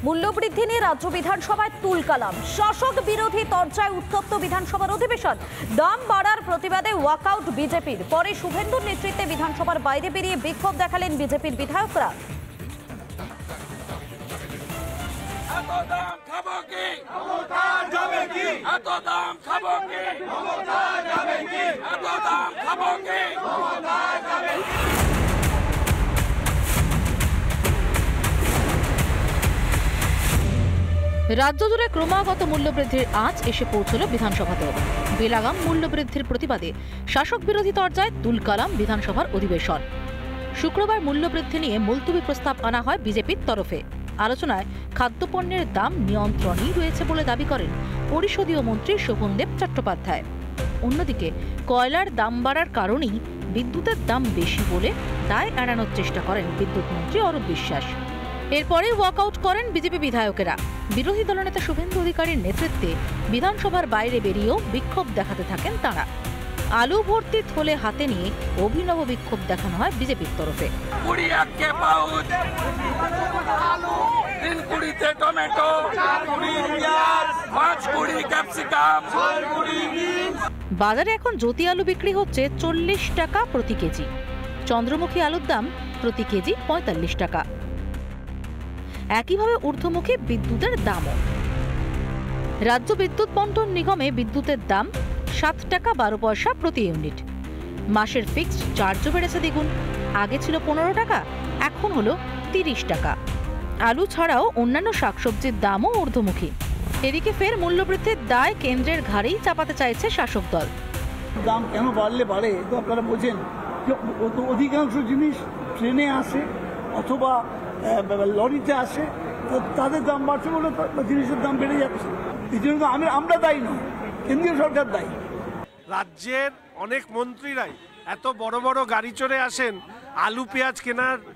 মূল্যবৃদ্ধি নিয়ে রাজ্য বিধানসভায় তুলকালাম। শাসক বিরোধী তরজায় উত্তপ্ত বিধানসভার অধিবেশন। দাম বাড়ার প্রতিবাদে ওয়াকআউট বিজেপির। পরে শুভেন্দুর নেতৃত্বে বিধানসভার বাইরে বেরিয়ে বিক্ষোভ দেখালেন বিজেপির বিধায়করা। রাজ্য জুড়ে ক্রমাগত মূল্যবৃদ্ধির আঁচ এসে পৌঁছল বিধানসভাতেও। বেলাগাম মূল্যবৃদ্ধির প্রতিবাদে শাসক বিরোধী তরজায় তুলকালাম বিধানসভার অধিবেশন। শুক্রবার মূল্যবৃদ্ধি নিয়ে মুলতুবি প্রস্তাব আনা হয় বিজেপির তরফে। আলোচনায় খাদ্যপণ্যের দাম নিয়ন্ত্রণেই রয়েছে বলে দাবি করেন পরিষদীয় মন্ত্রী শোভনদেব চট্টোপাধ্যায়। অন্যদিকে কয়লার দাম বাড়ার কারণেই বিদ্যুতের দাম বেশি বলে দায় এড়ানোর চেষ্টা করেন বিদ্যুৎ মন্ত্রী অরূপ বিশ্বাস। এরপরে ওয়াকআউট করেন বিজেপি বিধায়কেরা। বিরোধী দলনেতা শুভেন্দু অধিকারীর নেতৃত্বে বিধানসভার বাইরে বেরিয়েও বিক্ষোভ দেখাতে থাকেন তাঁরা। আলু ভর্তি থলে হাতে নিয়ে অভিনব বিক্ষোভ দেখানো হয় বিজেপির তরফে। বাজারে এখন জ্যোতি আলু বিক্রি হচ্ছে 40 টাকা প্রতি কেজি। চন্দ্রমুখী আলুর দাম প্রতি কেজি 45 টাকা। একইভাবে ঊর্ধ্বমুখী বিদ্যুতের দামও। রাজ্য বিদ্যুৎ বন্টন নিগমে বিদ্যুতের দাম 7 টাকা 12 পয়সা প্রতি ইউনিট। মাসের ফিক্সড চার্জও বেড়েছে দ্বিগুণ। আগে ছিল 15 টাকা, এখন হলো 30 টাকা। আলু ছাড়াও অন্যান্য শাকসবজির দামও ঊর্ধ্বমুখী। এদিকে ফের মূল্যবৃদ্ধির দায় কেন্দ্রের ঘাড়েই চাপাতে চাইছে শাসক দল। দাম কেন বাড়ে তো আপনারা বোঝেন। অধিকাংশ জিনিস ট্রেনে আসে অথবা লরিতে আসে, তাদের দাম বাড়ছে বলে জিনিসের দাম বেড়ে যাচ্ছে। এই জন্য আমরা দায়ী নয়, কেন্দ্রীয় সরকার দায়ী। রাজ্যের অনেক মন্ত্রীরাই এত বড় বড় গাড়ি চড়ে আসেন, আলু পেঁয়াজ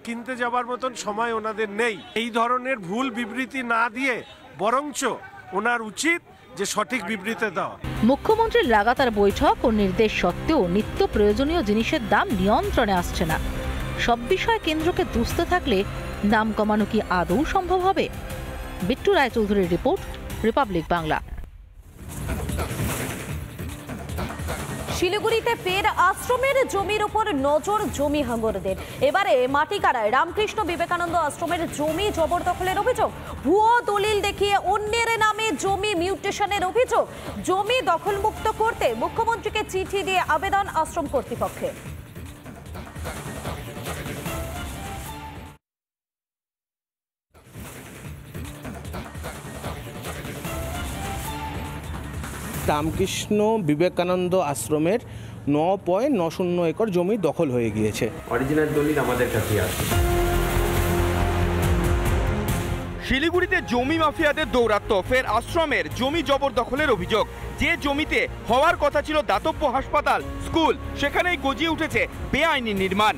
কিনতে যাবার মতন সময় ওনাদের নেই। এই ধরনের ভুল বিবৃতি না দিয়ে বরঞ্চ ওনার উচিত যে সঠিক বিবৃতি দেওয়া। মুখ্যমন্ত্রীর লাগাতার বৈঠক ও নির্দেশ সত্ত্বেও নিত্য প্রয়োজনীয় জিনিসের দাম নিয়ন্ত্রণে আসছে না। সব বিষয়ে কেন্দ্রকে দুষতে থাকলে দাম কমানো কি আদৌ সম্ভব হবে? বিট্টু রায়চৌধুরীর রিপোর্ট, রিপাবলিক বাংলা। শিলিগুড়িতে ফের আশ্রমের জমির উপর নজর জমি হাঙ্গরদের। এবারে মাটিকাড়ায় রামকৃষ্ণ বিবেকানন্দ আশ্রমের জমি জবরদখলের অভিযোগ। ভুয়ো দলিল দেখিয়ে অন্যের নামে জমি মিউটেশনের অভিযোগ। জমি দখলমুক্ত করতে মুখ্যমন্ত্রীকে চিঠি দিয়ে আবেদন আশ্রম কর্তৃপক্ষের। রামকৃষ্ণ বিবেকানন্দ আশ্রমের 9.90 একর জমি দখল হয়ে গিয়েছে। অরিজিনাল দলিল আমাদের কাছে আছে। শিলিগুড়িতে জমি মাফিয়াদের দৌরাত্ম্য, ফের আশ্রমের জমি জবরদখলের অভিযোগ। যে জমিতে হওয়ার কথা ছিল দাতব্য হাসপাতাল, স্কুল, সেখানেই গজিয়ে উঠেছে বেআইনি নির্মাণ।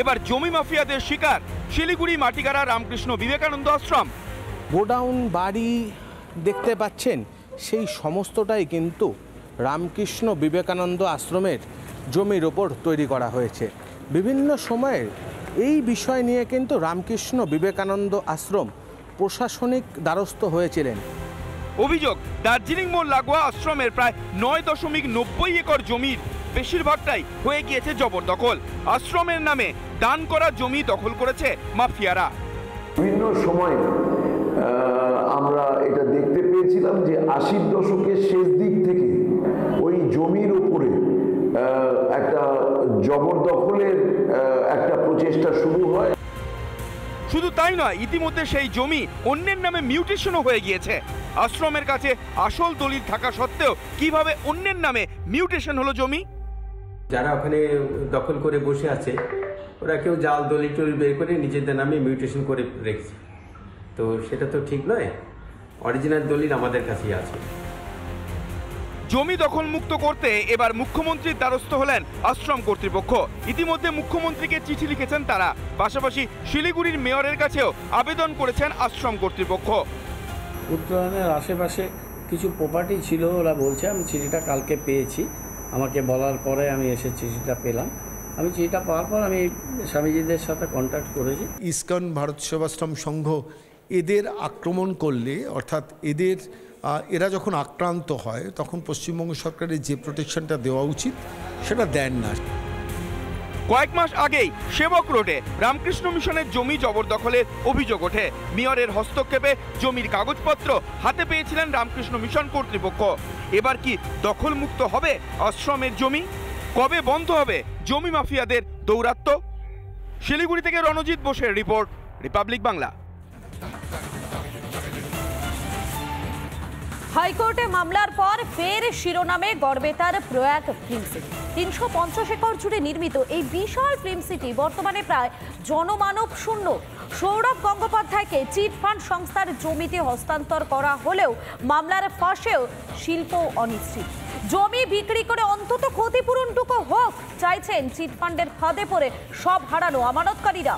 এবার জমি মাফিয়াদের শিকার শিলিগুড়ি মাটিগাড়া রামকৃষ্ণ বিবেকানন্দ আশ্রম। গোডাউন, বাড়ি দেখতে পাচ্ছেন, সেই সমস্তটাই কিন্তু রামকৃষ্ণ বিবেকানন্দ আশ্রমের জমির ওপর তৈরি করা হয়েছে। বিভিন্ন সময়ে এই বিষয় নিয়ে কিন্তু রামকৃষ্ণ বিবেকানন্দ আশ্রম প্রশাসনিক দ্বারস্থ হয়েছিলেন। অভিযোগ, দার্জিলিং মোড় লাগোয়া আশ্রমের প্রায় 9.90 একর জমির বেশিরভাগটাই হয়ে গিয়েছে জবরদখল। আশ্রমের নামে দান করা জমি দখল করেছে মাফিয়ারা। বিভিন্ন সময় আমরা এটা দেখতে পেয়েছিলাম যে 80-র দশকের শেষ দিক থেকে ওই জমির উপরে একটা জবরদখলের একটা প্রচেষ্টা শুরু হয়। শুধু তাই নয়, ইতিমধ্যে সেই জমি অন্যের নামে মিউটেশনও হয়ে গিয়েছে। আশ্রমের কাছে আসল দলিল থাকা সত্ত্বেও কিভাবে অন্যের নামে মিউটেশন হলো জমি? যারা ওখানে দখল করে বসে আছে, ওরা কেউ জাল দলিল টলিল বের করে নিজেদের নামে মিউটেশন করে রেখেছে। তো সেটা তো ঠিক নয়। অরিজিনাল দলিল আমাদের কাছেই আছে। জমি দখল মুক্ত করতে এবার মুখ্যমন্ত্রীর দ্বারস্থ হলেন আশ্রম কর্তৃপক্ষ। ইতিমধ্যে মুখ্যমন্ত্রীকে চিঠি লিখেছেন তারা। পাশাপাশি শিলিগুড়ির মেয়রের কাছেও আবেদন করেছেন আশ্রম কর্তৃপক্ষ। উত্তরায়ণের আশেপাশে কিছু প্রপার্টি ছিল, ওরা বলছে। আমি চিঠিটা কালকে পেয়েছি, আমাকে বলার পরে আমি এসে চিঠিটা পেলাম। আমি চিঠিটা পাওয়ার পর আমি স্বামীজিদের সাথে কন্ট্যাক্ট করেছি। ইসকন ভারত সেবাশ্রম সংঘ এদের আক্রমণ করলে, অর্থাৎ এরা যখন আক্রান্ত হয় তখন পশ্চিমবঙ্গ সরকারের যে প্রোটেকশনটা দেওয়া উচিত সেটা দেন না। কয়েক মাস আগেই সেবক রোডে রামকৃষ্ণ মিশনের জমি জবরদখলের অভিযোগ ওঠে। মেয়রের হস্তক্ষেপে জমির কাগজপত্র হাতে পেয়েছিলেন রামকৃষ্ণ মিশন কর্তৃপক্ষ। এবার কি দখলমুক্ত হবে আশ্রমের জমি? কবে বন্ধ হবে জমি মাফিয়াদের দৌরাত্ম্য? শিলিগুড়ি থেকে রণজিৎ বোসের রিপোর্ট, রিপাবলিক বাংলা। হাইকোর্টে মামলার পর ফের শিরোনামে গড়বেতার প্রয়াগ ফিল্ম সিটি। 350 একর জুড়ে নির্মিত এই বিশাল ফিল্ম সিটি বর্তমানে প্রায় জনমানব শূন্য। সৌরভ গঙ্গোপাধ্যায়কে চিটফান্ড সংস্থার জমিতে হস্তান্তর করা হলেও মামলার ফাঁসেও শিল্প অনিশ্চিত। জমি বিক্রি করে অন্তত ক্ষতিপূরণটুকু হোক চাইছেন চিটফান্ডের ফাঁদে পড়ে সব হারানো আমানতকারীরা।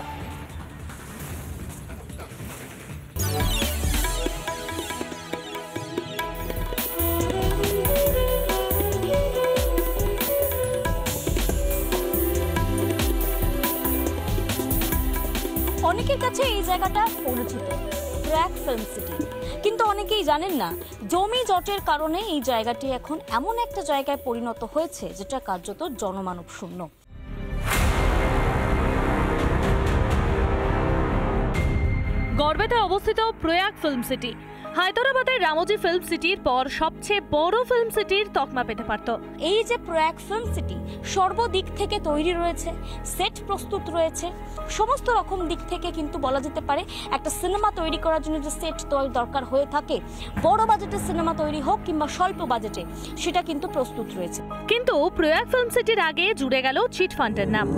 অনেকের কাছে এই জায়গাটা পরিচিত, প্রয়াগ ফিল্ম সিটি, কিন্তু অনেকেই জানেন না জমি জটের কারণে এই জায়গাটি এখন এমন একটা জায়গায় পরিণত হয়েছে যেটা কার্যত জনমানব শূন্য। গড়বেতায় অবস্থিত প্রয়াগ ফিল্ম সিটি হায়দরাবাদের রামোজি ফিল্ম সিটির পর সবচেয়ে বড় ফিল্ম সিটির তকমা পেতে পারত। এই যে প্রয়াগ ফিল্ম সিটি সর্বদিক থেকে তৈরি রয়েছে, সেট প্রস্তুত রয়েছে, সমস্ত রকম দিক থেকে কিন্তু বলা যেতে পারে একটা সিনেমা তৈরি করার জন্য যে সেট দরকার হয়ে থাকে, বড় বাজেটের সিনেমা তৈরি হোক কিংবা স্বল্প বাজেটে, সেটা কিন্তু প্রস্তুত রয়েছে। কিন্তু প্রয়াগ ফিল্ম সিটির আগে জুড়ে গেল চিটফান্ডের নাম।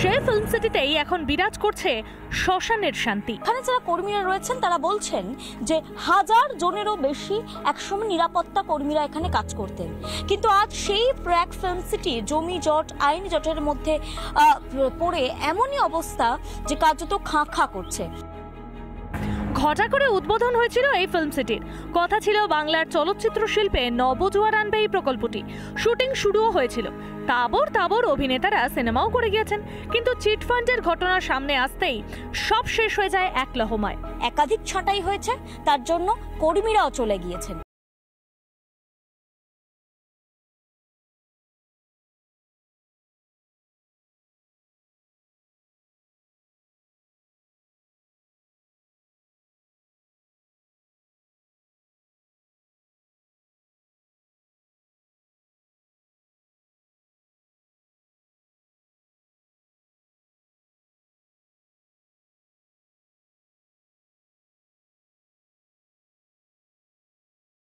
সেই ফিল্ম সিটিতেই এখন বিরাজ করছে শ্মশানের শান্তি। এখানে যারা কর্মীরা রয়েছেন তারা বলছেন যে 1000 জনেরও বেশি একসময় নিরাপত্তা কর্মীরা এখানে কাজ করতেন, কিন্তু আজ সেই প্রয়াগ ফিল্ম সিটি জমি জট, আইনি জটের মধ্যে পড়ে এমনই অবস্থা যে কার্যত খাঁ খাঁ করছে। ঘটা করে উদ্বোধন হয়েছিল এই ফিল্ম সিটির। কথা ছিল বাংলার চলচ্চিত্র শিল্পে নবজোয়ার আনবে এই প্রকল্পটি। শুটিং শুরুও হয়েছিল, তাবর তাবর অভিনেতারা সিনেমাও করে গিয়েছেন, কিন্তু চিটফান্ডের ঘটনা সামনে আসতেই সব শেষ হয়ে যায় এক লহমায়। একাধিক ছাঁটাই হয়েছে, তার জন্য কর্মীরাও চলে গিয়েছেন।